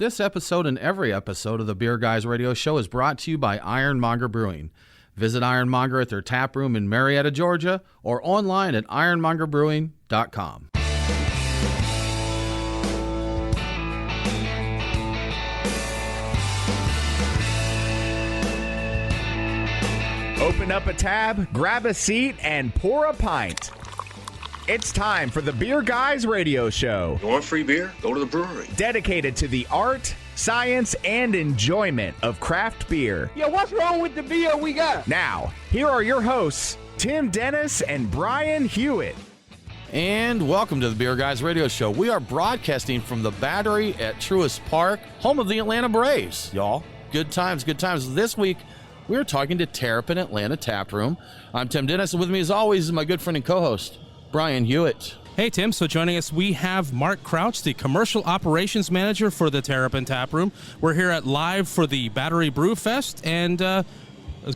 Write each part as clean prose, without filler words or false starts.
This episode and every episode of the Beer Guys Radio Show is brought to you by Ironmonger Brewing. Visit Ironmonger at their tap room in Marietta, Georgia, or online at ironmongerbrewing.com. Open up a tab, grab a seat, and pour a pint. It's time for the Beer Guys Radio Show. You want free beer? Go to the brewery. Dedicated to the art, science, and enjoyment of craft beer. Yeah, what's wrong with the beer we got? Now, here are your hosts, Tim Dennis and Brian Hewitt. And welcome to the Beer Guys Radio Show. We are broadcasting from the Battery at Truist Park, home of the Atlanta Braves, y'all. Good times, good times. This week, we're talking to Terrapin Atlanta Taproom. I'm Tim Dennis, and with me as always is my good friend and co-host, Brian Hewitt. Hey, Tim. So joining us, we have Mark Crouch, the Commercial Operations Manager for the Terrapin Taproom. We're here at live for the Battery Brew Fest, and there's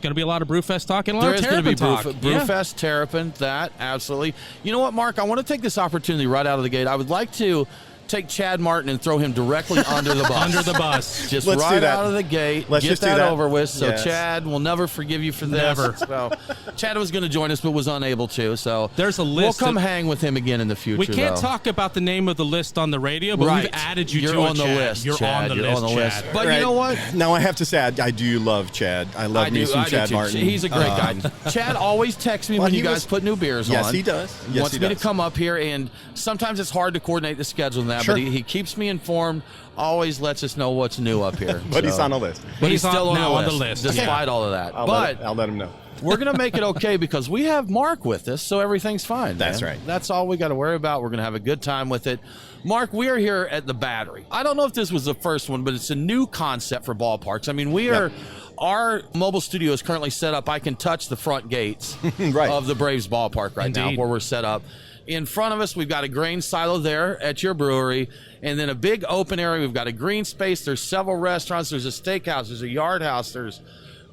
going to be a lot of Brew Fest talk and a lot of Terrapin talk. Brew Fest, Terrapin, that, absolutely. You know what, Mark? I want to take this opportunity right out of the gate. I would like to take Chad Martin and throw him directly under the bus. Under the bus. Just Let's right out of the gate. Let's get just that do that over with. So yes. Chad will never forgive you for this. Never. So Chad was going to join us but was unable to. So there's a list. We'll come hang with him again in the future. We can't talk about the name of the list on the radio, but we've added you You're to on it, the Chad. list. You're Chad. on the You're list, on the list. Chad. But you know what? Now I have to say, I do love Chad. I love me some Chad Martin. He's a great guy. Chad always texts me when you guys put new beers on. Yes, he does. Yes, wants me to come up here, and sometimes it's hard to coordinate the schedule and that, Sure. but he keeps me informed, always lets us know what's new up here. But he's on the list. But he's still on the list. Despite all of that. I'll let him know. We're going to make it okay because we have Mark with us, so everything's fine. That's man. right. That's all we got to worry about. We're going to have a good time with it. Mark, we are here at the Battery. I don't know if this was the first one, but it's a new concept for ballparks. I mean, our mobile studio is currently set up. I can touch the front gates Right. of the Braves ballpark right now where we're set up. In front of us, we've got a grain silo there at your brewery, and then a big open area. We've got a green space. There's several restaurants. There's a steakhouse. There's a yard house. There's,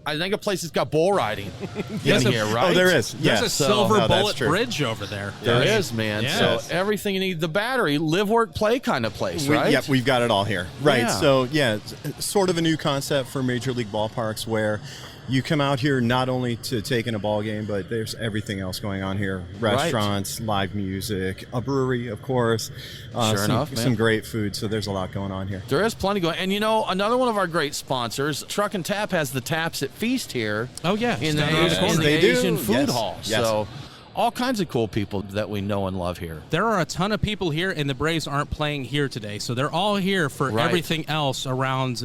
I think, a place that's got bull riding in here, right? Oh, there is. There's a silver bullet true. bridge over there. There is, man. Yes. So everything you need, the Battery, live, work, play kind of place, right? Yep, we've got it all here. Right. Yeah. So, it's sort of a new concept for Major League ballparks where you come out here not only to take in a ball game, but there's everything else going on here. Restaurants, live music, a brewery, of course. Some great food. So there's a lot going on here. There is plenty going. And, you know, another one of our great sponsors, Truck and Tap, has the taps at Feast here. Oh, yeah. In the They do. Asian food Yes. hall. Yes. So all kinds of cool people that we know and love here. There are a ton of people here, and the Braves aren't playing here today. So they're all here for everything else around,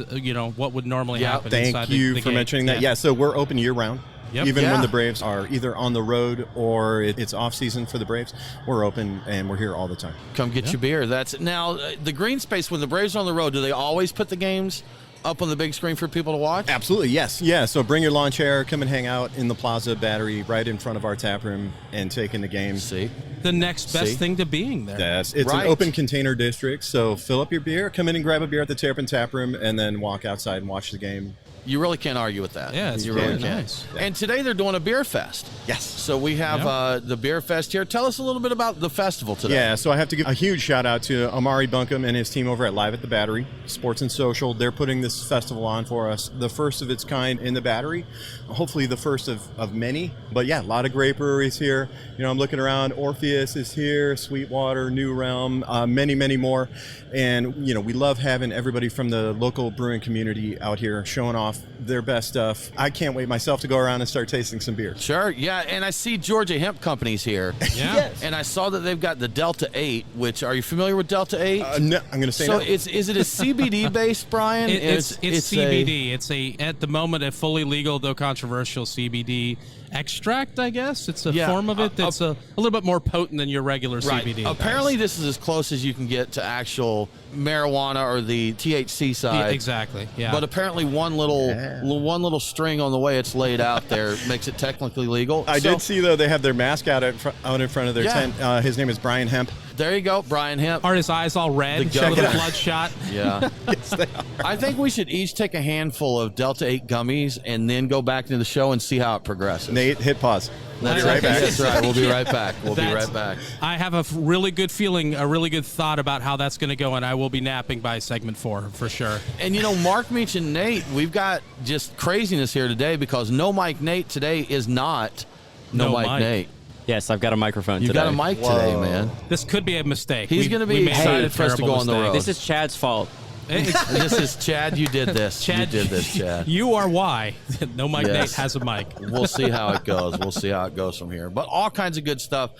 what would normally happen inside Thank you the for gate. mentioning that. Yeah, so we're open year-round. Yep. Even when the Braves are either on the road or it's off-season for the Braves, we're open and we're here all the time. Come get your beer. That's now the green space when the Braves are on the road. Do they always put the games up on the big screen for people to watch? Absolutely, yes. Yeah, so bring your lawn chair, come and hang out in the Plaza Battery right in front of our tap room and take in the game. See? The next best thing to being there. It's an open container district, so fill up your beer, come in and grab a beer at the Terrapin Taproom, and then walk outside and watch the game. You really can't argue with that. Yeah, it's you really really can't. nice. And today they're doing a beer fest. Yes. So we have the beer fest here. Tell us a little bit about the festival today. Yeah, so I have to give a huge shout out to Amari Bunkum and his team over at Live at the Battery, Sports and Social. They're putting this festival on for us, the first of its kind in the Battery, hopefully the first of many. But yeah, a lot of great breweries here. You know, I'm looking around, Orpheus is here, Sweetwater, New Realm, many, many more. And, you know, we love having everybody from the local brewing community out here showing off their best stuff. I can't wait myself to go around and start tasting some beer. Sure, yeah, and I see Georgia Hemp Company's here. Yeah. Yes. And I saw that they've got the Delta 8, which, are you familiar with Delta 8? No, I'm going to say so no. is it a CBD based, Brian? It's CBD. It's at the moment, a fully legal, though controversial CBD extract, I guess. It's a form of it that's a little bit more potent than your regular CBD. Apparently, this is as close as you can get to actual marijuana or the THC side. Yeah, exactly. Yeah. But apparently, one little string on the way it's laid out there makes it technically legal. I did see though they have their mask out in front of their tent. His name is Brian Hemp. There you go, Brian Hemp. Are his eyes all red? The A little governor. bloodshot. Yeah. Yes, they are. I think we should each take a handful of Delta 8 gummies and then go back to the show and see how it progresses. Nate, hit pause. That's We'll be right back. That's right. We'll be right back. We'll be That's- right back. I have a really good feeling, a really good thought about how that's going to go, and I will be napping by segment 4 for sure. And, Mark mentioned Nate. We've got just craziness here today because No Mike Nate today is not No Mike Nate. Yes, I've got a microphone You today. got a mic today, man. This could be a mistake. He's going to be excited for us to go on the road. This is Chad's fault. This is Chad. You did this. Chad, you did this, Chad. You are why No Mike Yes. Nate has a mic. We'll see how it goes. We'll see how it goes from here. But all kinds of good stuff.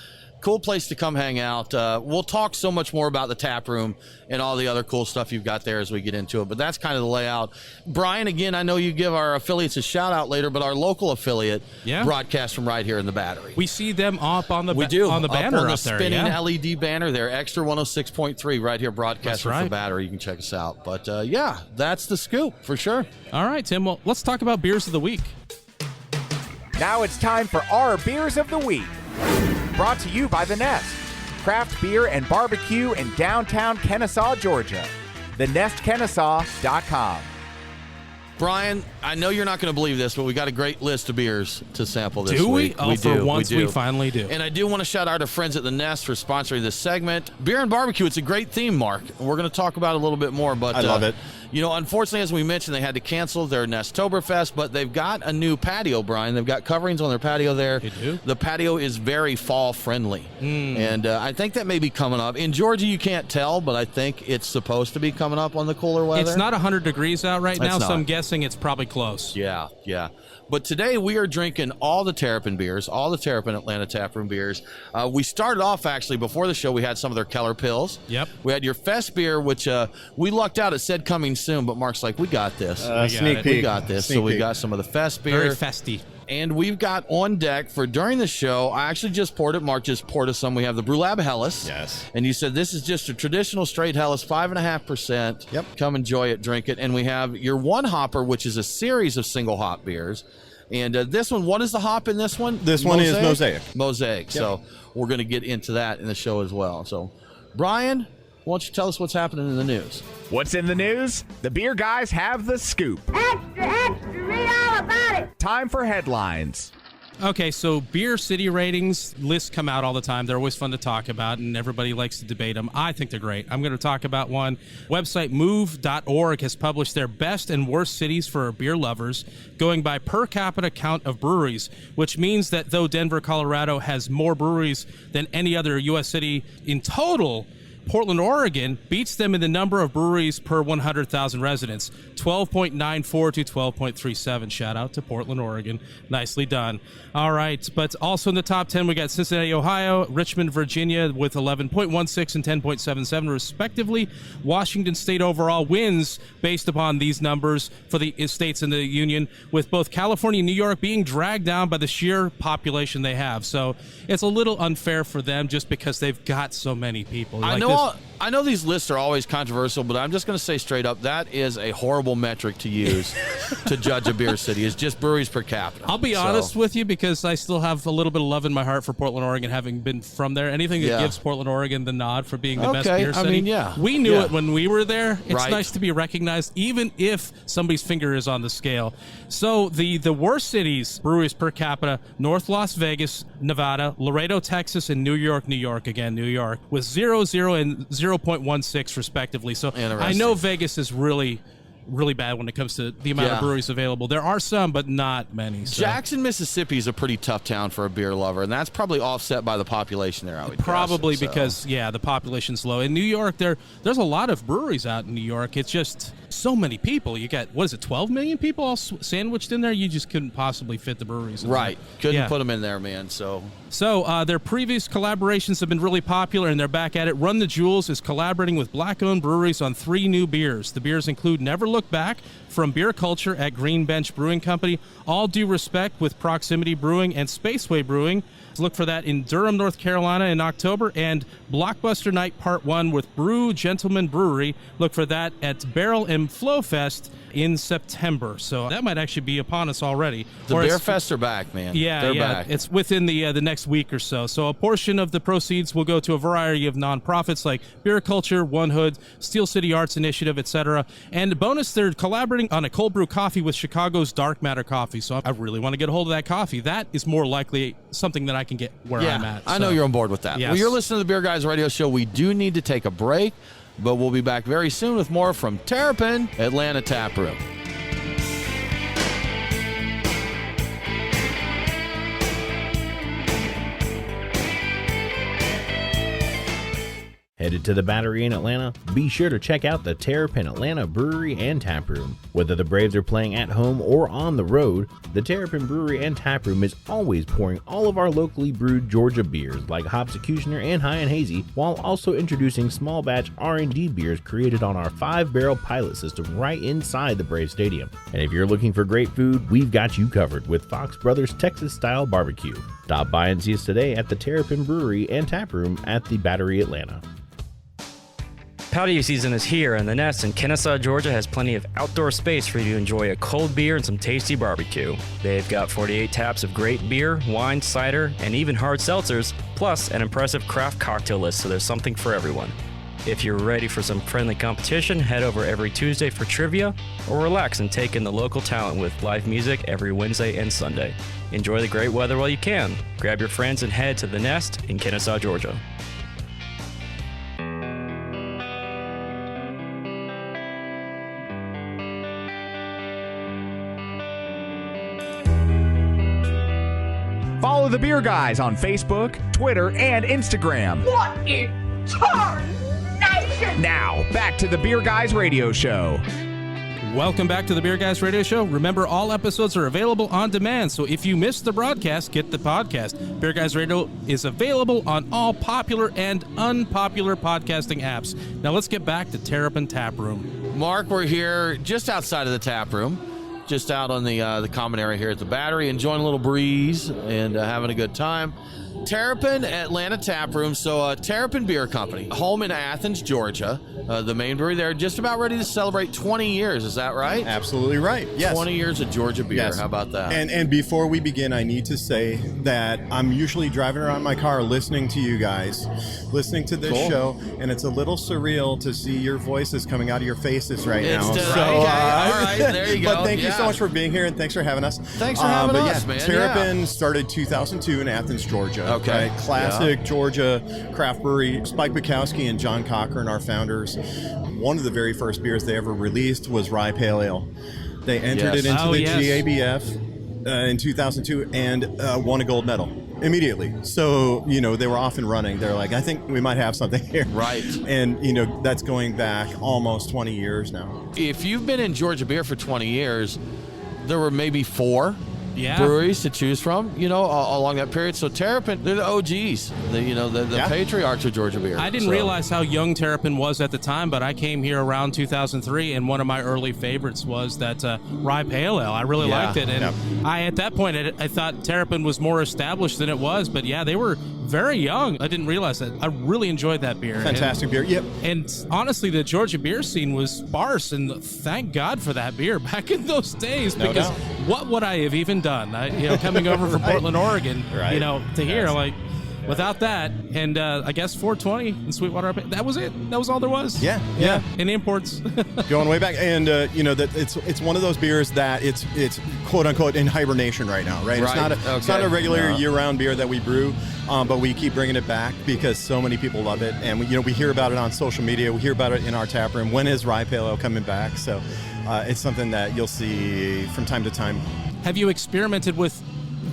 Cool place to come hang out. We'll talk so much more about the tap room and all the other cool stuff you've got there as we get into it. But that's kind of the layout. Brian, again, I know you give our affiliates a shout out later, but our local affiliate broadcasts from right here in the Battery. We see them up on the We do. on the banner up on the up there. spinning Yeah. LED banner there, extra 106.3 right here broadcasting That's for right. Battery. You can check us out. But that's the scoop for sure. All right, Tim. Well, let's talk about beers of the week. Now it's time for our Beers of the Week. Brought to you by The Nest. Craft beer and barbecue in downtown Kennesaw, Georgia. TheNestKennesaw.com. Brian, I know you're not going to believe this, but we got a great list of beers to sample this Do we? week. Oh, for once we finally do. And I do want to shout out our friends at The Nest for sponsoring this segment. Beer and barbecue, it's a great theme, Mark. We're going to talk about it a little bit more. But I love it. Unfortunately, as we mentioned, they had to cancel their Nesttoberfest, but they've got a new patio, Brian. They've got coverings on their patio there. They do? The patio is very fall-friendly. And I think that may be coming up. In Georgia, you can't tell, but I think it's supposed to be coming up on the cooler weather. It's not 100 degrees out right now, It's so I'm not. guessing it's probably close. Yeah. But today we are drinking all the Terrapin beers, all the Terrapin Atlanta Taproom beers. We started off, actually, before the show, we had some of their Keller Pills. Yep. We had your Fest beer, which we lucked out. It said coming soon, but Mark's like, we got this. Sneak it. peek. We got this. Sneak So we peek. got some of the Fest beer. Very festy. And we've got on deck for during the show, I actually just poured it. Mark just poured us some. We have the Brewlab Hellas. Yes. And you said this is just a traditional straight Hellas, 5.5%. Yep. Come enjoy it, drink it. And we have your one hopper, which is a series of single hop beers. And this one, what is the hop in this one? This one is Mosaic. Mosaic. So we're going to get into that in the show as well. So, Brian, why don't you tell us what's happening in the news? What's in the news? The beer guys have the scoop. Extra, extra, read all about it. Time for headlines. Okay, so beer city ratings lists come out all the time. They're always fun to talk about, and everybody likes to debate them. I think they're great. I'm going to talk about one. Website move.org has published their best and worst cities for beer lovers, going by per capita count of breweries, which means that though Denver, Colorado has more breweries than any other U.S. city in total, Portland, Oregon beats them in the number of breweries per 100,000 residents, 12.94 to 12.37. Shout out to Portland, Oregon. Nicely done. All right, but also in the top 10, we got Cincinnati, Ohio, Richmond, Virginia with 11.16 and 10.77 respectively. Washington State overall wins based upon these numbers for the states in the union, with both California and New York being dragged down by the sheer population they have. So it's a little unfair for them just because they've got so many people. I know these lists are always controversial, but I'm just going to say straight up, that is a horrible metric to use to judge a beer city. It's just breweries per capita. I'll be honest with you, because I still have a little bit of love in my heart for Portland, Oregon, having been from there. Anything that gives Portland, Oregon the nod for being the best beer city. We knew it when we were there. It's nice to be recognized, even if somebody's finger is on the scale. So the worst cities, breweries per capita, North Las Vegas, Nevada, Laredo, Texas, and New York, again, New York, with 0, 0, and 0.16 respectively. So I know Vegas is really bad when it comes to the amount of breweries available. There are some, but not many. So. Jackson, Mississippi is a pretty tough town for a beer lover, and that's probably offset by the population there, I would Probably guess, because, the population's low. In New York, there's a lot of breweries out in New York. It's just so many people. You got, 12 million people all sandwiched in there? You just couldn't possibly fit the breweries in Right. there. Couldn't put them in there, man. So their previous collaborations have been really popular, and they're back at it. Run the Jewels is collaborating with black-owned breweries on 3 new beers. The beers include Never Look Back from Beer Culture at Green Bench Brewing Company, All Due Respect with Proximity Brewing and Spaceway Brewing, Look for that in Durham, North Carolina in October. And Blockbuster Night Part 1 with Brew Gentleman Brewery. Look for that at Barrel and Flow Fest in September. So that might actually be upon us already. The beer fests are back, man. Yeah, They're yeah. back. It's within the next week or so. So a portion of the proceeds will go to a variety of nonprofits like Beer Culture, One Hood, Steel City Arts Initiative, etc. And bonus, they're collaborating on a cold brew coffee with Chicago's Dark Matter Coffee. So I really want to get a hold of that coffee. That is more likely something that I can get where I'm at. I know you're on board with that. Yes. Well, you're listening to the Beer Guys Radio Show. We do need to take a break, but we'll be back very soon with more from Terrapin Atlanta Taproom. Headed to the Battery in Atlanta? Be sure to check out the Terrapin Atlanta Brewery and Taproom. Whether the Braves are playing at home or on the road, the Terrapin Brewery and Taproom is always pouring all of our locally brewed Georgia beers like Hopsecutioner and High and Hazy, while also introducing small batch R&D beers created on our 5-barrel pilot system right inside the Brave Stadium. And if you're looking for great food, we've got you covered with Fox Brothers Texas-style barbecue. Stop by and see us today at the Terrapin Brewery and Taproom at the Battery Atlanta. Patio season is here, and the Nest in Kennesaw, Georgia has plenty of outdoor space for you to enjoy a cold beer and some tasty barbecue. They've got 48 taps of great beer, wine, cider, and even hard seltzers, plus an impressive craft cocktail list, so there's something for everyone. If you're ready for some friendly competition, head over every Tuesday for trivia, or relax and take in the local talent with live music every Wednesday and Sunday. Enjoy the great weather while you can. Grab your friends and head to the Nest in Kennesaw, Georgia. Follow the Beer Guys on Facebook, Twitter, and Instagram. What in tarnation? Now, back to the Beer Guys Radio Show. Welcome back to the Beer Guys Radio Show. Remember, all episodes are available on demand, so if you missed the broadcast, get the podcast. Beer Guys Radio is available on all popular and unpopular podcasting apps. Now let's get back to Terrapin Taproom. Mark, we're here just outside of the tap room, just out on the common area here at the Battery, enjoying a little breeze and having a good time. Terrapin Atlanta Taproom, so Terrapin Beer Company, home in Athens, Georgia. The main brewery there, just about ready to celebrate 20 years. Is that right? Absolutely right. Yes. 20 years of Georgia beer. Yes. How about that? And before we begin, I need to say that I'm usually driving around my car listening to you guys, listening to this show, and it's a little surreal to see your voices coming out of your faces right now. All right, there you go. But thank you so much for being here, and thanks for having us. Thanks for having us, man. Terrapin started 2002 in Athens, Georgia. Okay. Right? Classic Georgia craft brewery. Spike Bukowski and John Cochran, our founders. One of the very first beers they ever released was Rye Pale Ale. They entered it into the GABF in 2002 and won a gold medal immediately. So, they were off and running. They're like, I think we might have something here. Right. And, that's going back almost 20 years now. If you've been in Georgia beer for 20 years, there were maybe 4 Yeah. breweries to choose from, along that period. So Terrapin, they're the OGs, the patriarchs of Georgia beer. I didn't realize how young Terrapin was at the time, but I came here around 2003, and one of my early favorites was that Rye Pale Ale. I really liked it, and at that point, I thought Terrapin was more established than it was, but yeah, they were very young. I didn't realize that. I really enjoyed that beer. Fantastic beer. Yep. And honestly, the Georgia beer scene was sparse, and thank God for that beer back in those days, because what would I have even done? Coming over from Portland, Oregon, to here, like, without that, and I guess 420 in Sweetwater, that was it. That was all there was. Yeah. And imports. Going way back, and that it's one of those beers that it's quote unquote in hibernation right now, right? Right. It's not a regular year-round beer that we brew, but we keep bringing it back because so many people love it, and we hear about it on social media, we hear about it in our tap room. When is Rye Pale Ale coming back? So it's something that you'll see from time to time. Have you experimented with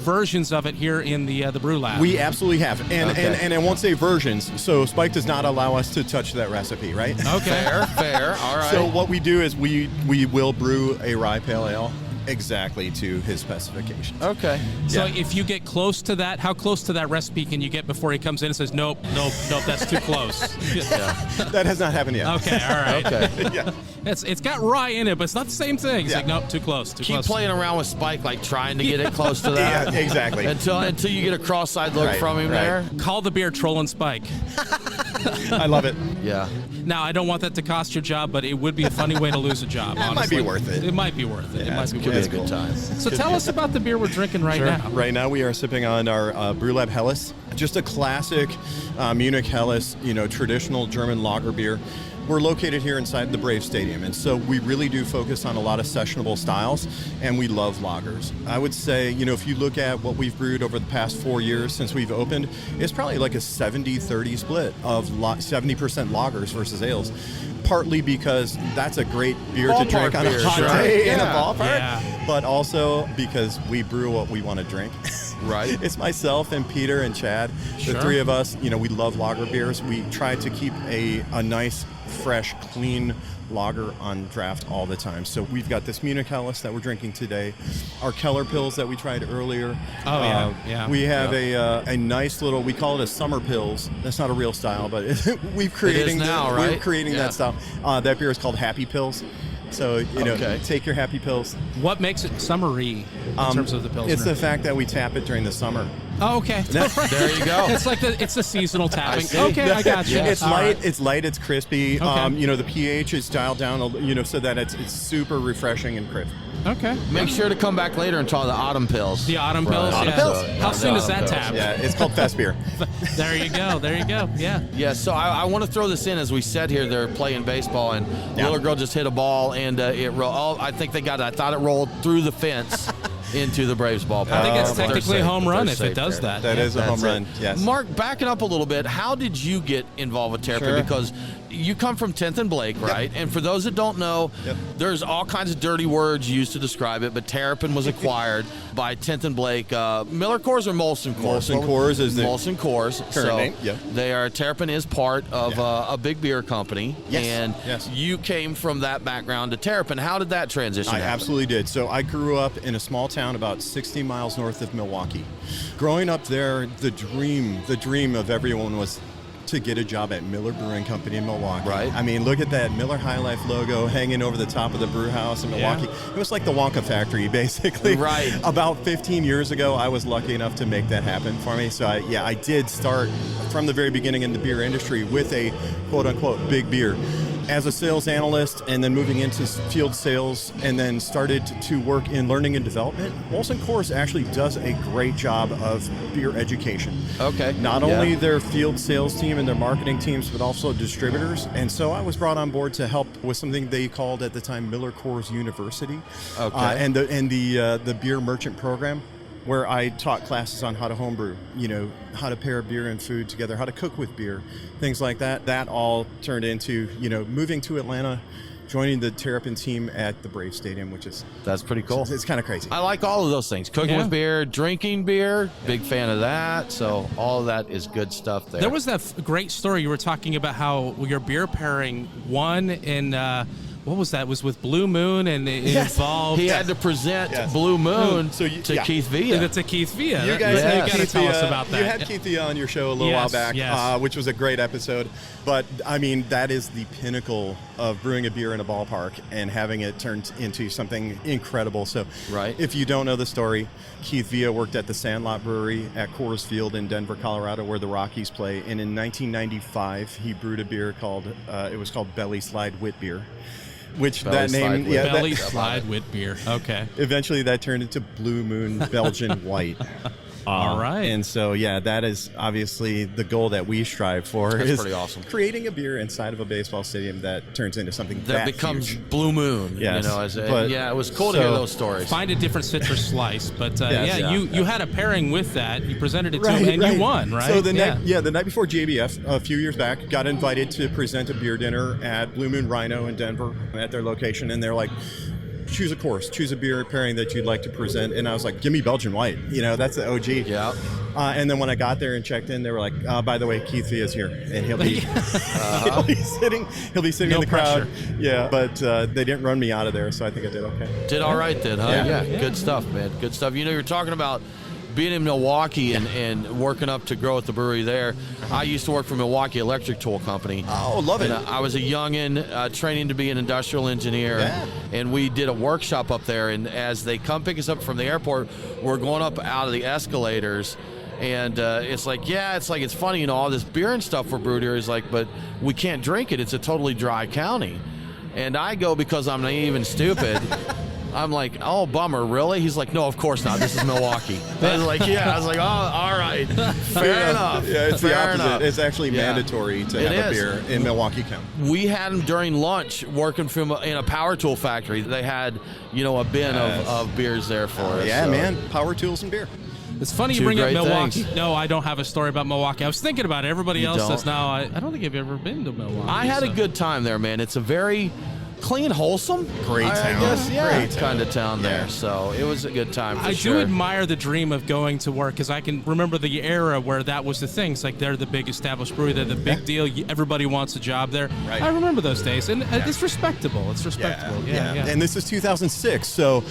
versions of it here in the brew lab? We absolutely have, and I won't say versions. So Spike does not allow us to touch that recipe, right? Okay, fair. All right. So what we do is we will brew a Rye Pale Ale exactly to his specifications. Okay. So if you get close to that, how close to that recipe can you get before he comes in and says, nope, that's too close? That has not happened yet. Okay, all right. Okay. It's got rye in it, but it's not the same thing. He's Yeah. like, nope, too close. Keep playing around with Spike, like trying to get it close to that. Yeah, exactly. Until you get a cross-eyed look Right, from him right. there. Call the beer trolling Spike. I love it. Yeah. Now, I don't want that to cost your job, but it would be a funny way to lose a job. It might be worth it. It might be worth it. It might be Could worth be a it. good time. So tell us about the beer we're drinking right now. Right now we are sipping on our Brew Lab Helles, just a classic Munich Helles, traditional German lager beer. We're located here inside the Brave Stadium, and so we really do focus on a lot of sessionable styles, and we love lagers. I would say, if you look at what we've brewed over the past 4 years since we've opened, it's probably like a 70-30 split of 70% lagers versus ales. Partly because that's a great beer to drink on a hot day in a ballpark, but also because we brew what we want to drink. Right. It's myself and Peter and Chad, the three of us. We love lager beers. We try to keep a nice, fresh, clean lager on draft all the time. So we've got this Munich Helles that we're drinking today, our Keller Pills that we tried earlier. Yeah. We have a nice little, we call it a summer pills. That's not a real style, but we're creating that style. That beer is called Happy Pills. So, take your Happy Pills. What makes it summery in terms of the Pilsner? It's the fact that we tap it during the summer. Oh, okay. There you go. It's like it's a seasonal tapping. Okay, I got you. It's All light. right. It's light. It's crispy. Okay. The pH is dialed down. So that it's super refreshing and crisp. Okay. Make sure to come back later and try the Autumn Pills. The Autumn Pills. Autumn Yeah. Pills. How soon is that Pills. tap? Yeah, it's called Fest Beer. There you go. Yeah. Yeah, so I want to throw this in as we sat here. They're playing baseball, and the little girl just hit a ball, and it rolled. I think they got it. I thought it rolled through the fence into the Braves ballpark. I think it's They're technically a safe, home but run they're if it safe does there. that. That is a home run. Yes. Mark, backing up a little bit, how did you get involved with Terrapin? Sure. Because you come from 10th and Blake, right? And for those that don't know, there's all kinds of dirty words used to describe it, but Terrapin was acquired by 10th and Blake. Miller Coors or Molson Coors? Molson Coors is the Molson Coors. current name. Yeah. They are, Terrapin is part of a big beer company. Yes. And Yes. you came from that background to Terrapin. How did that transition I happen? absolutely did. So I grew up in a small town about 60 miles north of Milwaukee. Growing up there, the dream of everyone was to get a job at Miller Brewing Company in Milwaukee. Right. I mean, look at that Miller High Life logo hanging over the top of the brew house in Milwaukee. It was like the Wonka factory, basically. Right. About 15 years ago, I was lucky enough to make that happen for me. So I did start from the very beginning in the beer industry with a quote-unquote big beer as a sales analyst, and then moving into field sales, and then started to work in learning and development. Molson Coors actually does a great job of beer education. Okay. Not only their field sales team and their marketing teams, but also distributors. And so I was brought on board to help with something they called at the time Miller Coors University, and the beer merchant program, where I taught classes on how to homebrew, how to pair beer and food together, how to cook with beer, things like that. That all turned into, moving to Atlanta, joining the Terrapin team at the Brave Stadium, That's pretty cool. It's kind of crazy. I like all of those things. Cooking with beer, drinking beer, big fan of that. So all of that is good stuff there. There was that great story you were talking about how your beer pairing won in what was that? It was with Blue Moon, and it involved. He had to present Blue Moon to Keith Villa. To Keith Villa. You guys got to tell us about that. You had Keith Villa on your show a little while back, which was a great episode. But I mean, that is the pinnacle of brewing a beer in a ballpark and having it turned into something incredible. So, if you don't know the story, Keith Villa worked at the Sandlot Brewery at Coors Field in Denver, Colorado, where the Rockies play. And in 1995, he brewed a beer called Belly Slide Wit Beer. Which Belly that name, Belly Slide Wit Beer. Okay. Eventually, that turned into Blue Moon Belgian White. All right. And so, that is obviously the goal that we strive for. That's is pretty awesome. Creating a beer inside of a baseball stadium that turns into something that becomes huge. Blue Moon. Yes. It was cool to hear those stories. Find a different citrus slice, but you had a pairing with that. You presented it to him, and you won, right? So the night before JBF, a few years back, got invited to present a beer dinner at Blue Moon Rhino in Denver at their location, and they're like, choose a course, choose a beer pairing that you'd like to present. And I was like, give me Belgian White. That's the OG. Yeah. And then when I got there and checked in, they were like, by the way, Keith Villa's here, and he'll be he'll be sitting in the crowd. Yeah, but they didn't run me out of there, so I think I did okay. Did all right then, huh? Yeah. Good stuff, man. Good stuff. You're talking about being in Milwaukee and working up to grow at the brewery there, I used to work for Milwaukee Electric Tool Company. Oh, love it. And I was a youngin' training to be an industrial engineer, and we did a workshop up there. And as they come pick us up from the airport, we're going up out of the escalators. And it's funny, all this beer and stuff we're brewed here is like, but we can't drink it. It's a totally dry county. And I go because I'm naive and stupid. I'm like, oh, bummer, really? He's like, no, of course not. This is Milwaukee. I was like, I was like, oh, all right. Fair enough. Yeah, it's Fair the opposite. Enough. It's actually mandatory to have a beer in Milwaukee County. We had them during lunch working in a power tool factory. They had, a bin of beers there for us. Yeah, man. Power tools and beer. It's funny you bring up Milwaukee. No, I don't have a story about Milwaukee. I was thinking about it. Everybody else does now. I don't think I've ever been to Milwaukee. I had a good time there, man. It's a very clean, wholesome, great town. I guess, great kind of town there. So it was a good time. I do admire the dream of going to work because I can remember the era where that was the thing. It's like they're the big established brewery. They're the big deal. Everybody wants a job there. Right. I remember those days, and it's respectable. It's respectable. Yeah. And this is 2006, so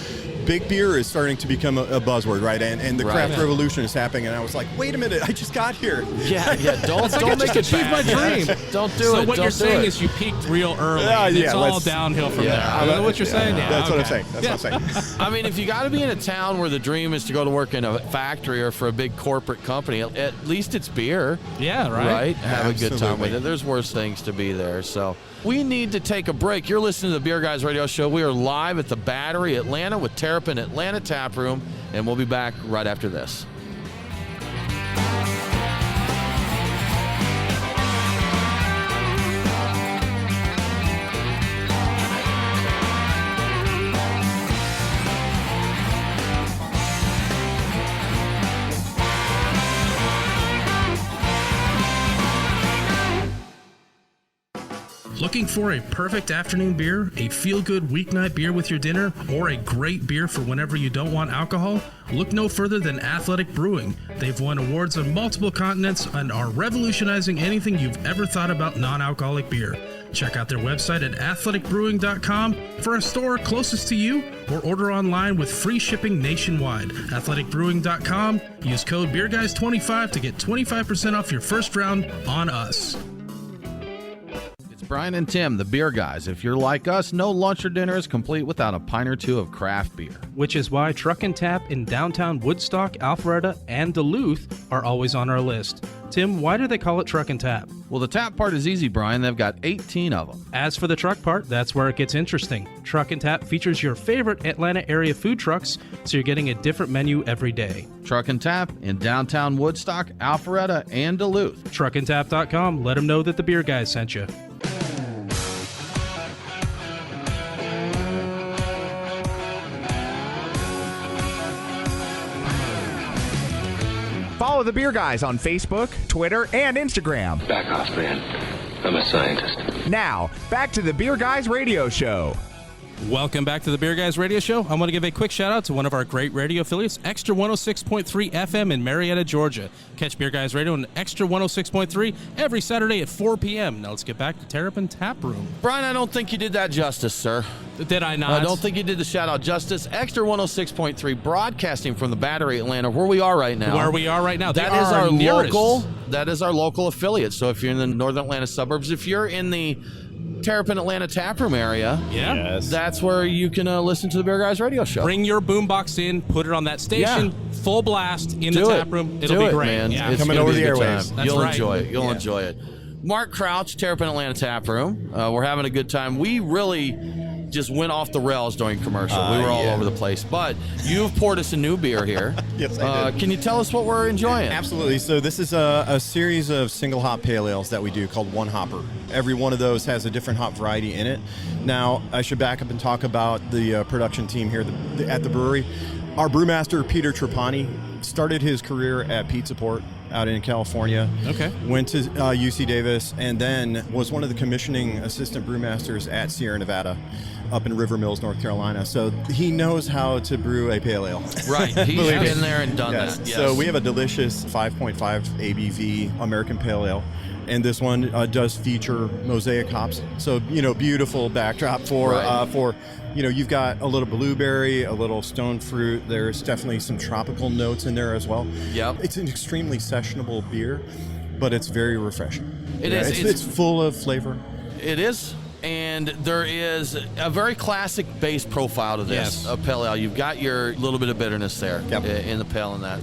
big beer is starting to become a buzzword, right? And the craft revolution is happening. And I was like, wait a minute, I just got here. Don't make it achieve my dream. Don't do it. So what you're saying is you peaked real early. And it's all downhill from there. I know what you're saying. That's what I'm saying. That's what I'm saying. I mean, if you got to be in a town where the dream is to go to work in a factory or for a big corporate company, at least it's beer. Yeah, right. Right? Have a good time with it. There's worse things to be there. So we need to take a break. You're listening to the Beer Guys Radio Show. We are live at the Battery, Atlanta with Terrapin Atlanta Taproom, and we'll be back right after this. Looking for a perfect afternoon beer, a feel-good weeknight beer with your dinner, or a great beer for whenever you don't want alcohol? Look no further than Athletic Brewing. They've won awards on multiple continents and are revolutionizing anything you've ever thought about non-alcoholic beer. Check out their website at athleticbrewing.com for a store closest to you, or order online with free shipping nationwide. Athleticbrewing.com. Use code BeerGuys25 to get 25% off your first round on us. Brian and Tim, the Beer Guys. If you're like us, no lunch or dinner is complete without a pint or two of craft beer. Which is why Truck and Tap in downtown Woodstock, Alpharetta, and Duluth are always on our list. Tim, why do they call it Truck and Tap? Well, the tap part is easy, Brian. They've got 18 of them. As for the truck part, that's where it gets interesting. Truck and Tap features your favorite Atlanta area food trucks, so you're getting a different menu every day. Truck and Tap in downtown Woodstock, Alpharetta, and Duluth. Truckandtap.com. Let them know that the Beer Guys sent you. Follow the Beer Guys on Facebook, Twitter, and Instagram. Back off, man. I'm a scientist. Now, back to the Beer Guys Radio Show. Welcome back to the Beer Guys Radio Show. I want to give a quick shout out to one of our great radio affiliates, Extra 106.3 FM in Marietta, Georgia. Catch Beer Guys Radio on Extra 106.3 every Saturday at 4 p.m. Now let's get back to Terrapin Taproom. Brian, I don't think you did that justice, sir. Did I not? I don't think you did the shout out justice. Extra 106.3 broadcasting from the Battery, Atlanta, where we are right now. Where we are right now. That is our local. That is our local affiliate. So if you're in the northern Atlanta suburbs, if you're in the Terrapin Atlanta Taproom area, that's where you can listen to the Beer Guys Radio Show. Bring your boombox in, put it on that station, full blast in the taproom. It'll be great, man. Yeah. It's coming over the airwaves. You'll enjoy it. You'll enjoy it. Mark Crouch, Terrapin Atlanta Taproom. We're having a good time. We really just went off the rails during commercial. We were all over the place. But you've poured us a new beer here. Yes, I did. Can you tell us what we're enjoying? Absolutely. So this is a series of single hop pale ales that we do called One Hopper. Every one of those has a different hop variety in it. Now, I should back up and talk about the production team here at the brewery. Our brewmaster, Peter Trapani, started his career at Pizza Port out in California. Okay. Went to UC Davis, and then was one of the commissioning assistant brewmasters at Sierra Nevada up in River Mills, North Carolina. So he knows how to brew a pale ale. Right. He's been there and done Yes. that. Yes. So we have a delicious 5.5 ABV American Pale Ale. And this one does feature mosaic hops. So, beautiful backdrop for, you've got a little blueberry, a little stone fruit. There's definitely some tropical notes in there as well. Yep. It's an extremely sessionable beer, but it's very refreshing. It is. It's full of flavor. It is. And there is a very classic base profile to this pale ale. You've got your little bit of bitterness there in the pale and that.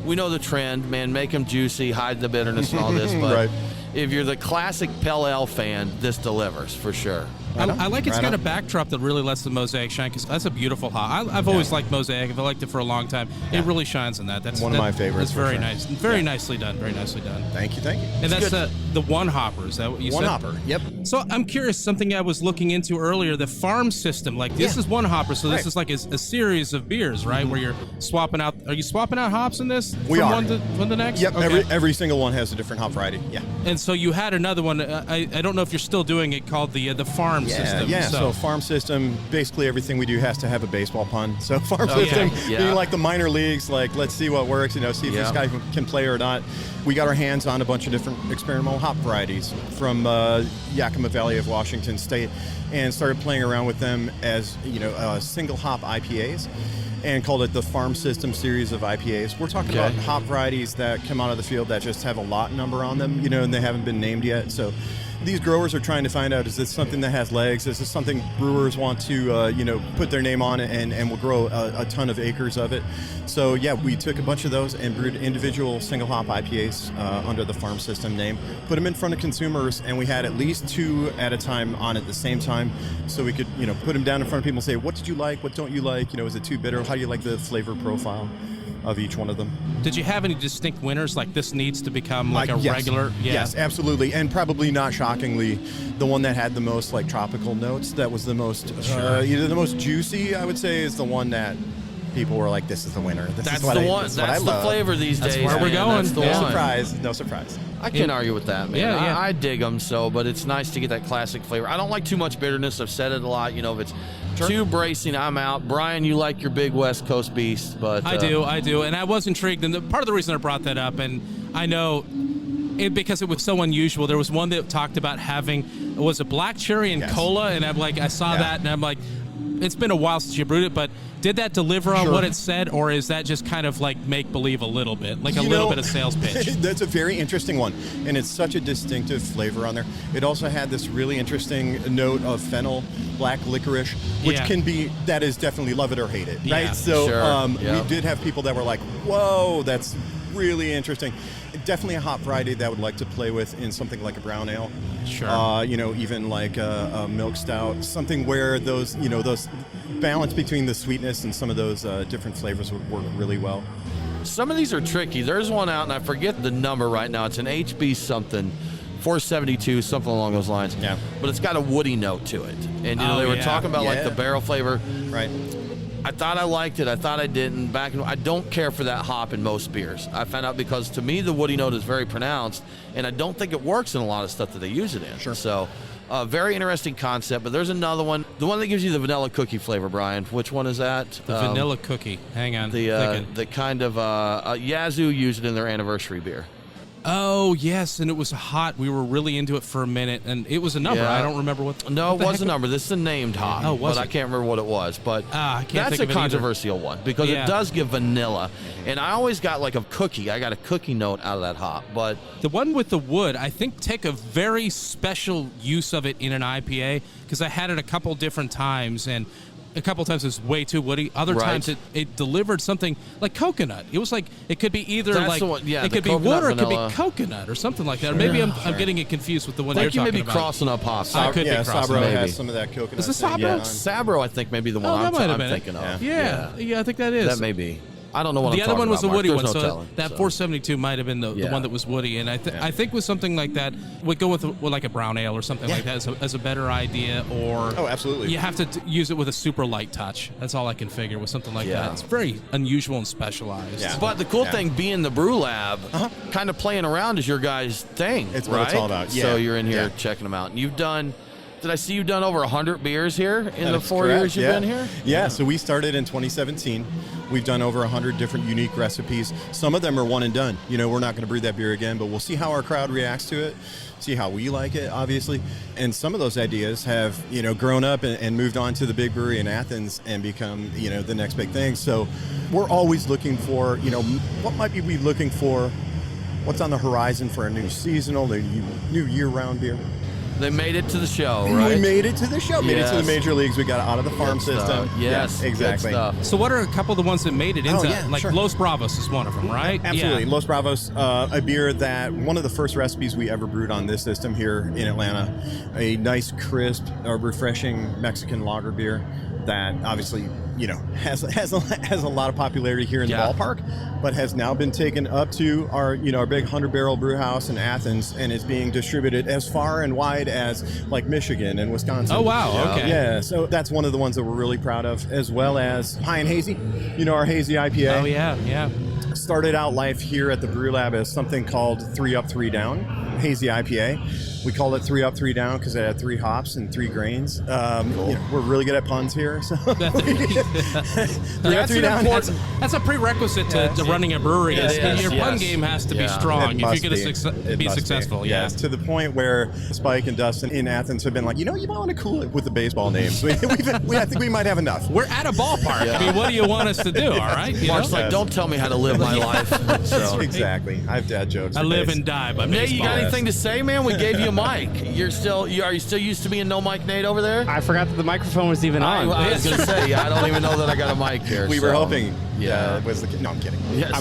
We know the trend, man, make them juicy, hide the bitterness and all this, but Right. if you're the classic pale ale fan, this delivers for sure. I like it's Right got on. a backdrop that really lets the mosaic shine, because that's a beautiful hop. I've always liked mosaic. I've liked it for a long time. It really shines in that. That's One of my favorites, That's for very sure. nice. Very nicely done. Very nicely done. Thank you. And that's the one hopper. Is that what you One said? hopper. Yep. So I'm curious, something I was looking into earlier, the farm system. Like this is one hopper, so this is like a series of beers, right? Where you're swapping out. Are you swapping out hops in this? We from are. one to the next? Yep. Okay. Every single one has a different hop variety. Yeah. And so you had another one. I don't know if you're still doing it, called the farm system. Yeah. So farm system, basically everything we do has to have a baseball pun. So farm system being like the minor leagues, like let's see what works, see if this guy can play or not. We got our hands on a bunch of different experimental hop varieties from Yakima Valley of Washington State, and started playing around with them as single hop IPAs, and called it the Farm System series of IPAs. We're talking about hop varieties that come out of the field that just have a lot number on them, and they haven't been named yet. So these growers are trying to find out, is this something that has legs? Is this something brewers want to, put their name on and will grow a ton of acres of it? So we took a bunch of those and brewed individual single hop IPAs under the Farm System name, put them in front of consumers, and we had at least 2 at a time on at the same time, so we could, put them down in front of people and say, what did you like? What don't you like? Is it too bitter? How do you like the flavor profile of each one of them? Did you have any distinct winners? Like this needs to become like a regular? Yeah. Yes, absolutely. And probably not shockingly, the one that had the most tropical notes, that was the most either the most juicy, I would say, is the one that people were like, this is the winner. That's the one. That's the flavor these days. That's where we're going. That's the one. No surprise. I can't argue with that, man. Yeah. I dig them, but it's nice to get that classic flavor. I don't like too much bitterness. I've said it a lot. If it's too bracing, I'm out. Brian, you like your big West Coast beast, but I do, and I was intrigued. And part of the reason I brought that up, and I know because it was so unusual. There was one that talked about having a black cherry and cola, and I'm like, I saw that, and I'm like, it's been a while since you brewed it, but did that deliver on what it said, or is that just kind of like make believe a little bit, like a little bit of sales pitch? That's a very interesting one, and it's such a distinctive flavor on there. It also had this really interesting note of fennel, black licorice, which that is definitely love it or hate it, right? So we did have people that were like, whoa, that's really interesting. Definitely a hop variety that I would like to play with in something like a brown ale. Sure. Even like a milk stout, something where those balance between the sweetness and some of those different flavors would work really well. Some of these are tricky. There's one out, and I forget the number right now. It's an HB something, 472, something along those lines. Yeah. But it's got a woody note to it. And they were talking about like the barrel flavor. Right. I thought I liked it. I thought I didn't. I don't care for that hop in most beers. I found out because to me the woody note is very pronounced, and I don't think it works in a lot of stuff that they use it in. Sure. So, very interesting concept. But there's another one, the one that gives you the vanilla cookie flavor, Brian. Which one is that? The vanilla cookie. Hang on. The kind of Yazoo used it in their anniversary beer. Oh, yes, and it was hot. We were really into it for a minute, and it was a number. Yeah. I don't remember what. No, it was a number. This is a named hop. Oh, was but it? I can't remember what it was. But I can't that's think a of it either. controversial one because it does give vanilla, and I always got like a cookie. I got a cookie note out of that hop. But the one with the wood, I think, take a very special use of it in an IPA because I had it a couple different times, and a couple times it was way too woody. Other times it delivered something like coconut. It was like it could be either it could be wood or it could be coconut or something like that. Or maybe I'm getting it confused with the one you're talking about. You may be crossing up hops. I could be crossing Sabro up. has some of that coconut. Is this thing. Sabro? Yeah, Sabro, I think maybe the one I'm thinking of. Yeah, I think that is. That may be. I don't know what the I'm other one was the about, woody Mark. one, There's no so telling, that 472 might have been the one that was woody, and I think with something like that, would go with like a brown ale or something like that as a better idea, or absolutely, you have to use it with a super light touch. That's all I can figure with something like that. It's very unusual and specialized. Yeah. But the cool thing, being the brew lab, kind of playing around is your guys' thing. It's right? what it's all about. So you're in here checking them out, and you've done Did I see you've done over 100 beers here in the That's 4 correct, years you've been here? Yeah, so we started in 2017. We've done over 100 different unique recipes. Some of them are one and done. You know, we're not going to brew that beer again, but we'll see how our crowd reacts to it, see how we like it, obviously. And some of those ideas have, you know, grown up and moved on to the big brewery in Athens and become, you know, the next big thing. So we're always looking for, you know, what might we be looking for? What's on the horizon for a new seasonal, new year-round beer? They made it to the show, right? We made it to the show. Made it to the Yes. major leagues. We got out of the farm Good system. stuff. Yes, Yeah, exactly. good stuff. So what are a couple of the ones that made it into, yeah, like sure. Los Bravos is one of them, right? Absolutely. Yeah. Los Bravos, a beer that one of the first recipes we ever brewed on this system here in Atlanta. A nice, crisp, refreshing Mexican lager beer that obviously, you know, has a lot of popularity here in the ballpark, but has now been taken up to our, you know, our big 100-barrel brew house in Athens, and is being distributed as far and wide as like Michigan and Wisconsin. Oh, wow. Yeah. Okay. Yeah, so that's one of the ones that we're really proud of, as well as High and Hazy, you know, our hazy IPA. Oh, yeah, yeah. Started out life here at the Brew Lab as something called 3 Up, 3 Down, hazy IPA. We called it 3 Up, 3 Down because it had 3 hops and 3 grains. You know, we're really good at puns here. So 3 Up, 3 Down. That's a prerequisite to running a brewery. It is, Your pun game has to be strong if you're going to be successful. Yeah. Yes, to the point where Spike and Dustin in Athens have been like, you know, you might want to cool it with the baseball names. I think we might have enough. We're at a ballpark. I mean, what do you want us to do? All right. You Mark's know? like, don't tell me how to live my life. So. Exactly. I have dad jokes. I for live days. and die by Nate, baseball. you got anything to say, man? We gave you a mic. Are you still used to being no mic, Nate, over there? I forgot that the microphone was even on. I was going to say, I don't even know that I got a mic here. We were hoping. Yeah. It was the no, I'm kidding. Yes.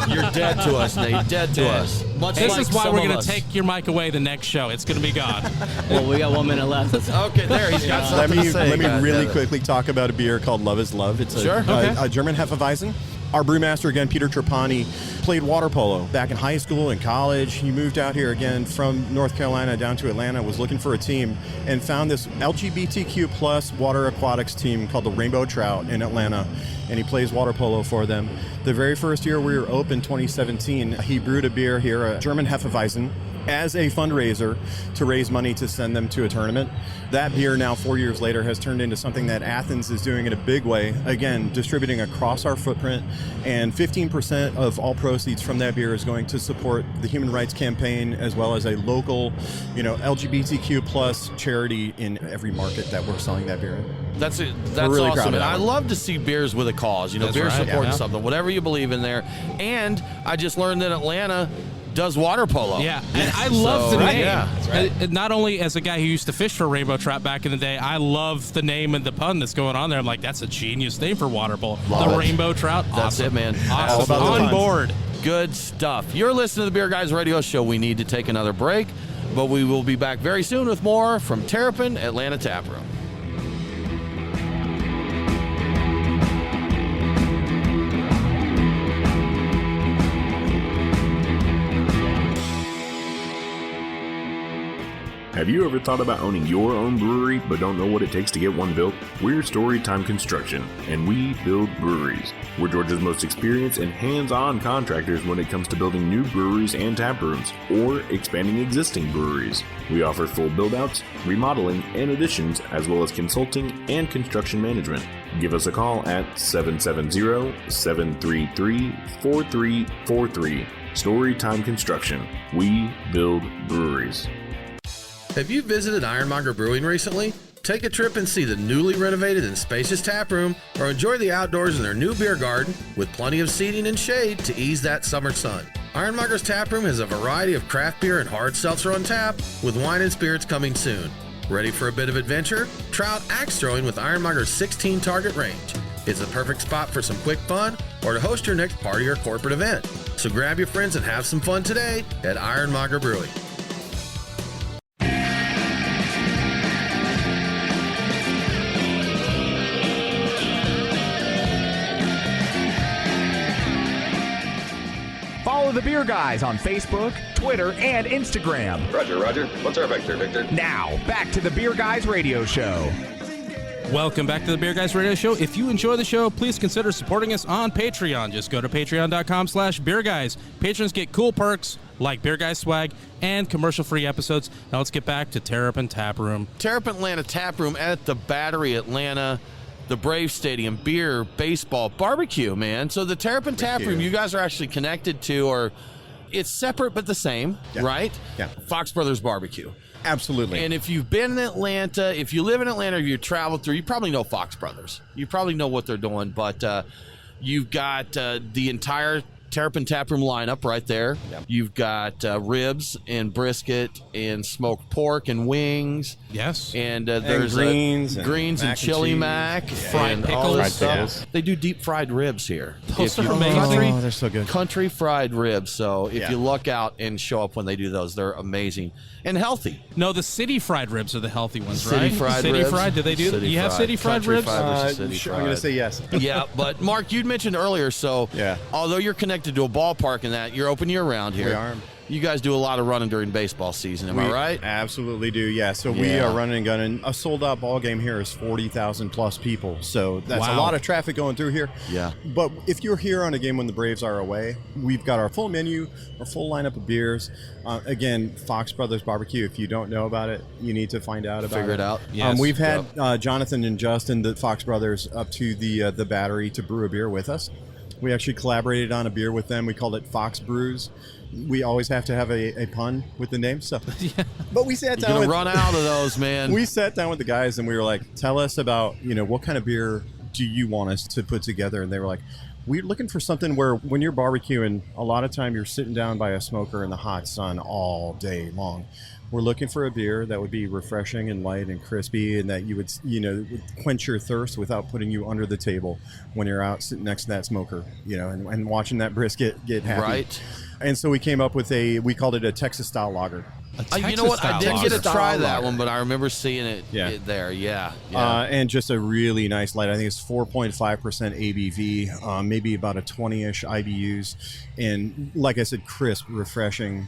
You're dead to us, Nate. Dead to us. Much This like is why some we're of going us. to take your mic away the next show. It's going to be gone. Well, we got 1 minute left. Okay, there. He's got Let something to say. me God really damn it. quickly talk about a beer called Love is Love. It's Sure, okay. a German Hefeweizen. Our brewmaster, again, Peter Trapani, played water polo back in high school and college. He moved out here again from North Carolina down to Atlanta, was looking for a team, and found this LGBTQ plus water aquatics team called the Rainbow Trout in Atlanta, and he plays water polo for them. The very first year we were open, 2017, he brewed a beer here, a German Hefeweizen, as a fundraiser to raise money to send them to a tournament. That beer now 4 years later has turned into something that Athens is doing in a big way, again distributing across our footprint, and 15% of all proceeds from that beer is going to support the Human Rights Campaign, as well as a local, you know, LGBTQ plus charity in every market that we're selling that beer in. That's it. We're That's really proud awesome. of And that I one. love to see beers with a cause. You know, That's beer right, supporting yeah. something, whatever you believe in there. And I just learned that Atlanta does water polo. Yeah, and I love the right, name. yeah, that's right. Not only as a guy who used to fish for rainbow trout back in the day, I love the name and the pun that's going on there. I'm like, that's a genius name for water polo. Love the it. Rainbow Trout. That's Awesome. it, man. Awesome. All about the On puns. board. Good stuff. You're listening to the Beer Guys Radio Show. We need to take another break, but we will be back very soon with more from Terrapin Atlanta Taproom. Have you ever thought about owning your own brewery but don't know what it takes to get one built? We're Storytime Construction, and we build breweries. We're Georgia's most experienced and hands-on contractors when it comes to building new breweries and tap rooms, or expanding existing breweries. We offer full build-outs, remodeling, and additions, as well as consulting and construction management. Give us a call at 770-733-4343. Storytime Construction. We build breweries. Have you visited Ironmonger Brewing recently? Take a trip and see the newly renovated and spacious tap room, or enjoy the outdoors in their new beer garden with plenty of seating and shade to ease that summer sun. Ironmonger's Tap Room has a variety of craft beer and hard seltzer on tap, with wine and spirits coming soon. Ready for a bit of adventure? Try out axe throwing with Ironmonger's 16 target range. It's the perfect spot for some quick fun or to host your next party or corporate event. So grab your friends and have some fun today at Ironmonger Brewing. Follow the Beer Guys on Facebook, Twitter, and Instagram. Roger, Roger. What's our vector, Victor? Now, back to the Beer Guys Radio Show. Welcome back to the Beer Guys Radio Show. If you enjoy the show, please consider supporting us on Patreon. Just go to patreon.com/beerguys. Patrons get cool perks like Beer Guys swag and commercial-free episodes. Now let's get back to Terrapin Taproom. Terrapin Atlanta Taproom at the Battery Atlanta, the Brave Stadium, beer, baseball, barbecue, man. So the Terrapin Taproom, you guys are actually connected to, or it's separate but the same, right? Yeah. Fox Brothers BBQ. Absolutely. And if you've been in Atlanta, if you live in Atlanta, or you traveled through, you probably know Fox Brothers. You probably know what they're doing, but you've got the entire Terrapin Taproom lineup right there. Yep. You've got ribs and brisket and smoked pork and wings. Yes. And there's greens and chili mac. Fried pickles. All this stuff. They do deep fried ribs here. Those are amazing. Oh, they're so good. Country fried ribs. So if you look out and show up when they do those, they're amazing and healthy. No, the city fried ribs are the healthy ones, City right? fried City ribs. fried. Do they do? City You have fried. city fried Country ribs? fried versus city Sure, fried. I'm going to say yes. Yeah, but Mark, you'd mentioned earlier, so although you're connected to a ballpark and that, you're open year-round here. We are. You guys do a lot of running during baseball season, am I right? Absolutely do, yeah. So we are running and gunning. A sold-out ball game here is 40,000 plus people. So that's a lot of traffic going through here. Yeah. But if you're here on a game when the Braves are away, we've got our full menu, our full lineup of beers. Again, Fox Brothers BBQ. If you don't know about it, you need to find out about it. Figure it out. Yes. We've had Jonathan and Justin, the Fox Brothers, up to the Battery to brew a beer with us. We actually collaborated on a beer with them. We called it Fox Brews. We always have to have a pun with the name, so. But we sat down. You're gonna run out of those, man. We sat down with the guys and we were like, "Tell us about what kind of beer do you want us to put together?" And they were like, "We're looking for something where when you're barbecuing, a lot of time you're sitting down by a smoker in the hot sun all day long. We're looking for a beer that would be refreshing and light and crispy, and that you would, would quench your thirst without putting you under the table when you're out sitting next to that smoker, and watching that brisket get happy." Right. And so we came up with we called it a Texas style lager. You know what? I didn't get to try that one, but I remember seeing it there. Yeah. And just a really nice light. I think it's 4.5% ABV, maybe about a 20-ish IBUs. And like I said, crisp, refreshing,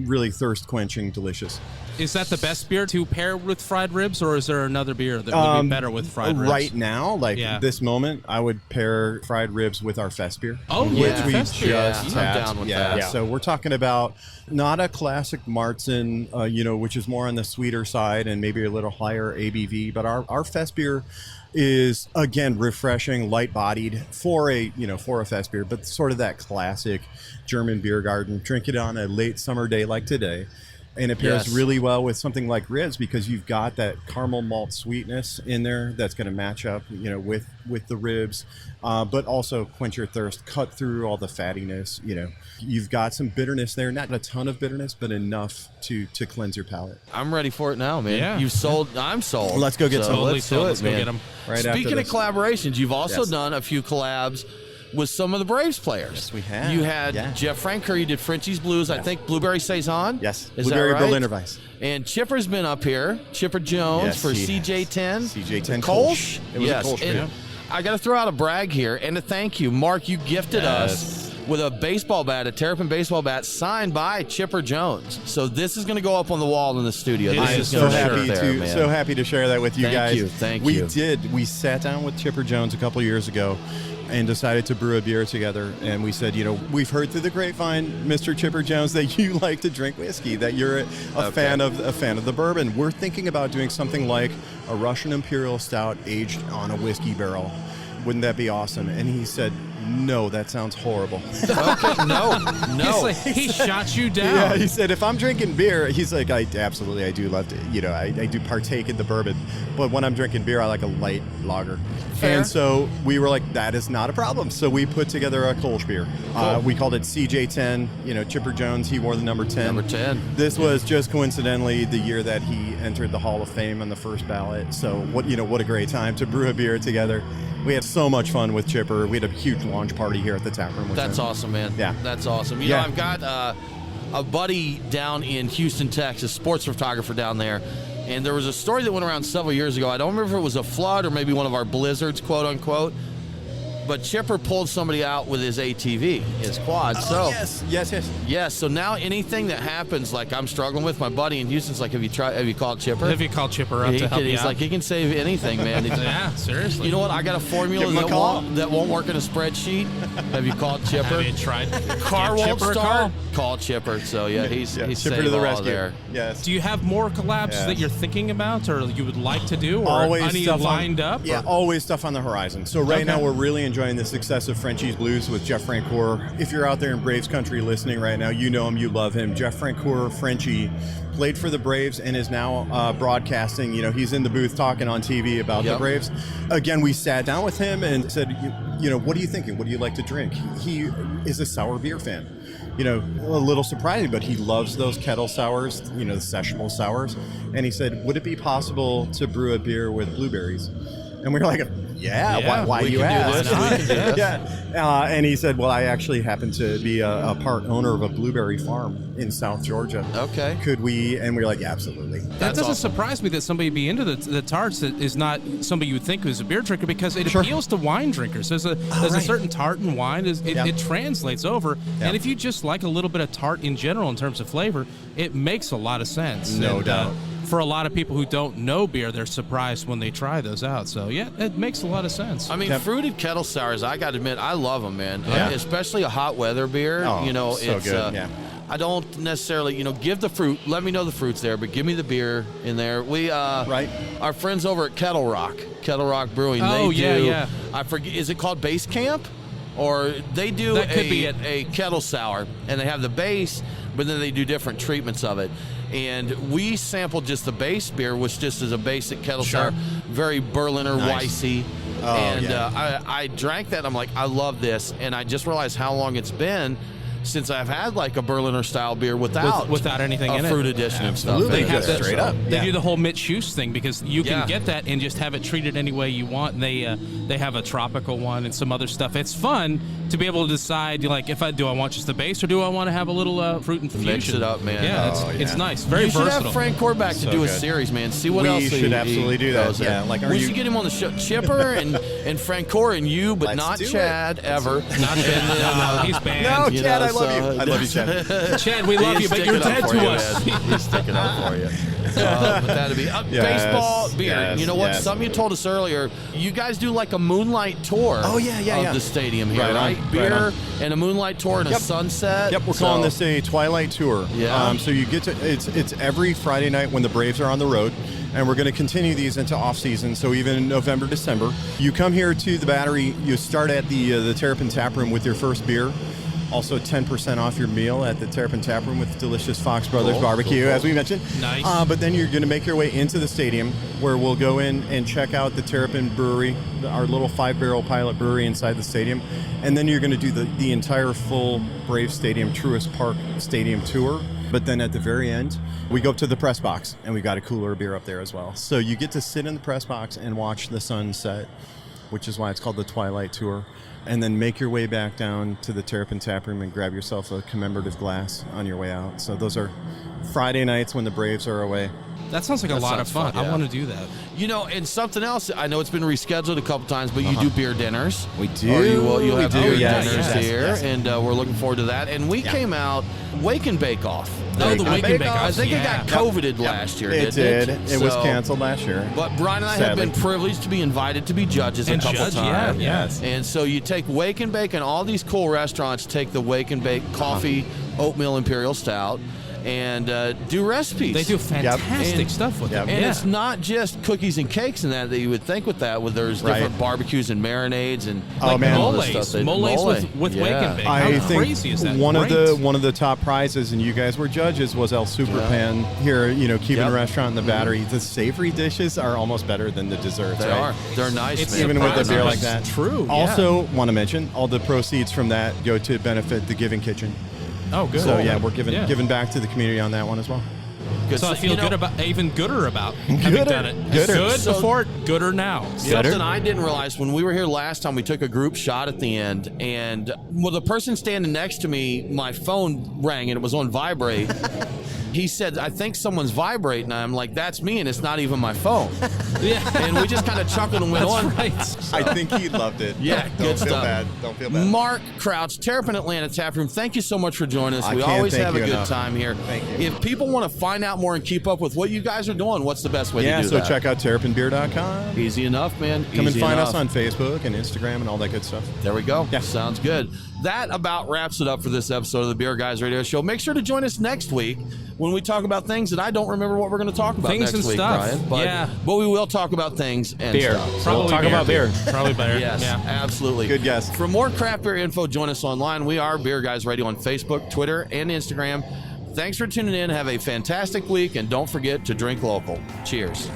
really thirst-quenching, delicious. Is that the best beer to pair with fried ribs, or is there another beer that would be better with fried ribs? Right now, this moment, I would pair fried ribs with our fest beer. Oh, which we fest beer. just I'm down with that. So we're talking about not a classic Martzen, which is more on the sweeter side and maybe a little higher ABV, but our fest beer is, again, refreshing, light-bodied for a fest beer, but sort of that classic German beer garden. Drink it on a late summer day like today. And it pairs really well with something like ribs because you've got that caramel malt sweetness in there that's going to match up, with the ribs, but also quench your thirst, cut through all the fattiness. You've got some bitterness there, not a ton of bitterness, but enough to cleanse your palate. I'm ready for it now, man. Yeah. You sold. I'm sold. Well, let's go get some. Let's do it, Let's go man. get them. Right Speaking after of this. collaborations, you've also done a few collabs with some of the Braves players. Yes, we have. You had Jeff Franker. You did Frenchie's Blues. I think Blueberry Saison. Yes, Is Blueberry that right? Berliner Weiss. And Chipper's been up here. Chipper Jones Yes, for he CJ10. CJ10 Kolsch. It was a Kolsch and beer. I got to throw out a brag here and a thank you. Mark, you gifted us with a baseball bat, a Terrapin baseball bat signed by Chipper Jones. So this is going to go up on the wall in the studio. I This am is So gonna be happy there, man. so happy to share that with you guys. Thank you. We sat down with Chipper Jones a couple years ago and decided to brew a beer together. And we said, we've heard through the grapevine, Mr. Chipper Jones, that you like to drink whiskey, that you're a fan of the bourbon. We're thinking about doing something like a Russian Imperial Stout aged on a whiskey barrel. Wouldn't that be awesome? And he said, "No, that sounds horrible." Okay, no. He's like, he shot you down. Yeah, he said, if I'm drinking beer, he's like, I do love to, I do partake in the bourbon. But when I'm drinking beer, I like a light lager. Fair. And so we were like, that is not a problem. So we put together a Kolsch beer. Cool. We called it CJ10. Chipper Jones, he wore the number 10. Number 10. This was just coincidentally the year that he entered the Hall of Fame on the first ballot. So what a great time to brew a beer together. We had so much fun with Chipper. We had a huge launch party here at the tap room. That's awesome, man. Yeah. That's awesome. You know, I've got a buddy down in Houston, Texas, sports photographer down there, and there was a story that went around several years ago. I don't remember if it was a flood or maybe one of our blizzards, quote unquote. But Chipper pulled somebody out with his ATV, his quad. So Yes. So now anything that happens, like I'm struggling with, my buddy in Houston's like, have you called Chipper? Have you called Chipper up to help you He's out? like, he can save anything, man. Yeah, seriously. You know what? I got a formula that won't work in a spreadsheet. Have you called Chipper? Have you tried? Car Give won't Chipper a start. call? Call Chipper. So he's Chipper saved to the all rescue. there. Yes. Do you have more collabs that you're thinking about, or you would like to do, or Always any stuff lined up? Yeah, or? always stuff on the horizon. So right now we're really enjoying the success of Frenchie's Blues with Jeff Francoeur. If you're out there in Braves country listening right now, you know him, you love him. Jeff Francoeur, Frenchie, played for the Braves and is now broadcasting. You know, he's in the booth talking on TV about the Braves. Again, we sat down with him and said, you know, what are you thinking? What do you like to drink? He is a sour beer fan. You know, a little surprising, but he loves those kettle sours, you know, the sessionable sours. And he said, would it be possible to brew a beer with blueberries? And we were like, why we you can do ask? this. And he said, well, I actually happen to be a part owner of a blueberry farm in South Georgia. Okay. Could we? And we were like, yeah, absolutely. That doesn't surprise me that somebody would be into the tarts that is not somebody you would think is a beer drinker, because it appeals to wine drinkers. There's a certain tart in wine. It translates over. And if you just like a little bit of tart in general in terms of flavor, it makes a lot of sense. No doubt. For a lot of people who don't know beer, they're surprised when they try those out. So, yeah, it makes a lot of sense. I mean, fruited kettle sours, I got to admit, I love them, man. Yeah. Especially a hot weather beer. Oh, you know, so it's good. I don't necessarily, give the fruit. Let me know the fruit's there, but give me the beer in there. We, our friends over at Kettle Rock Brewing. Oh, they do, yeah. I forget, is it called Base Camp? Or they do That could be it. a kettle sour, and they have the base, but then they do different treatments of it. And we sampled just the base beer, which just is a basic kettle sour, very Berliner Weissy. I drank that. I'm like, I love this, and I just realized how long it's been since I've had like a Berliner style beer without anything in it. Fruit addition and stuff. Absolutely. They have that straight up. They do the whole Mitch Hughes thing, because you can get that and just have it treated any way you want. And they have a tropical one and some other stuff. It's fun to be able to decide, like, if I want just the base, or do I want to have a little fruit infusion? Mix it up, man. Yeah, it's nice. Very you versatile. should have Frank Corback to do a series, man. See what else we should absolutely do that. Yeah, like we should get him on the show. Chipper and Frank Cor and you, but not Chad ever. Not Chad. No, he's banned. No, Chad, I love you. I love you, Chad. Chad, we love you, but you're dead to us. He's sticking up for you. But that'd be baseball beer. Yes, you know what? yes. Something you told us earlier. You guys do like a moonlight tour. Oh, yeah. Of the stadium here, Right on, Beer right on. and a moonlight tour and a sunset. Yep, we're calling this a Twilight Tour. Yeah. So you get to it's every Friday night when the Braves are on the road, and we're going to continue these into off season. So even in November, December, you come here to the Battery. You start at the Terrapin Taproom with your first beer. Also 10% off your meal at the Terrapin Taproom with delicious Fox Bros BBQ, cool. as we mentioned. Nice. But then you're going to make your way into the stadium, where we'll go in and check out the Terrapin Brewery, our little 5-barrel pilot brewery inside the stadium. And then you're going to do the entire full Brave Stadium, Truist Park Stadium tour. But then at the very end, we go up to the press box, and we got a cooler beer up there as well. So you get to sit in the press box and watch the sunset, which is why it's called the Twilight Tour. And then make your way back down to the Terrapin Taproom and grab yourself a commemorative glass on your way out. So those are Friday nights when the Braves are away. That sounds like a lot of fun. I want to do that. And something else, I know it's been rescheduled a couple times, but you do beer dinners. We do. Or you'll have beer dinners here, yes. and we're looking forward to that. And we came out Wake and Bake Off. Oh, the Wake and Bake Off. I think it got COVIDed last year, It didn't did. It was canceled last year. But Brian and I Sadly. have been privileged to be invited to be judges And a couple judge, times. yeah. Yes. And so you take Wake and Bake, and all these cool restaurants take the Wake and Bake coffee, oatmeal imperial stout, and do recipes. They do fantastic And- stuff with them. And it's not just cookies and cakes and that you would think with that. There's different barbecues and marinades and Oh, man. all this stuff. Moles with Wake and Bake. I How think crazy is that? one Great. of the top prizes, and you guys were judges, was El Superpan here. Cuban restaurant in the Battery. The savory dishes are almost better than the desserts. They right? are. They're nice, It's man. Even with a beer like It's that. true. Also, want to mention all the proceeds from that go to benefit the Giving Kitchen. Oh, good. So we're giving back to the community on that one as well. Good. So I feel good about, even gooder about having Gooder. done it. Gooder. Good So- before, gooder now. Something I didn't realize when we were here last time, we took a group shot at the end, and the person standing next to me, my phone rang and it was on vibrate. he said, I think someone's vibrating. I'm like, that's me, and it's not even my phone. And we just kind of chuckled and went on. Right. I think he loved it. Yeah, good Don't feel stuff. bad. Don't feel bad. Mark Crouch, Terrapin Atlanta Taproom, thank you so much for joining us. I We can't always thank have a you good enough. time here. Thank you. If people want to find out more and keep up with what you guys are doing, what's the best way to do so that? check out terrapinbeer.com. Easy enough, man. Come and Easy find enough. us on Facebook and Instagram and all that good stuff. There we go. Yeah. Sounds good. That about wraps it up for this episode of the Beer Guys Radio Show. Make sure to join us next week when we talk about things that I don't remember what we're going to talk about Things next and week, stuff. Brian. But we will talk about things and Beer. stuff. Probably talk about beer. Probably better. Yes, Yeah. absolutely. Good guess. For more craft beer info, join us online. We are Beer Guys Radio on Facebook, Twitter, and Instagram. Thanks for tuning in. Have a fantastic week, and don't forget to drink local. Cheers.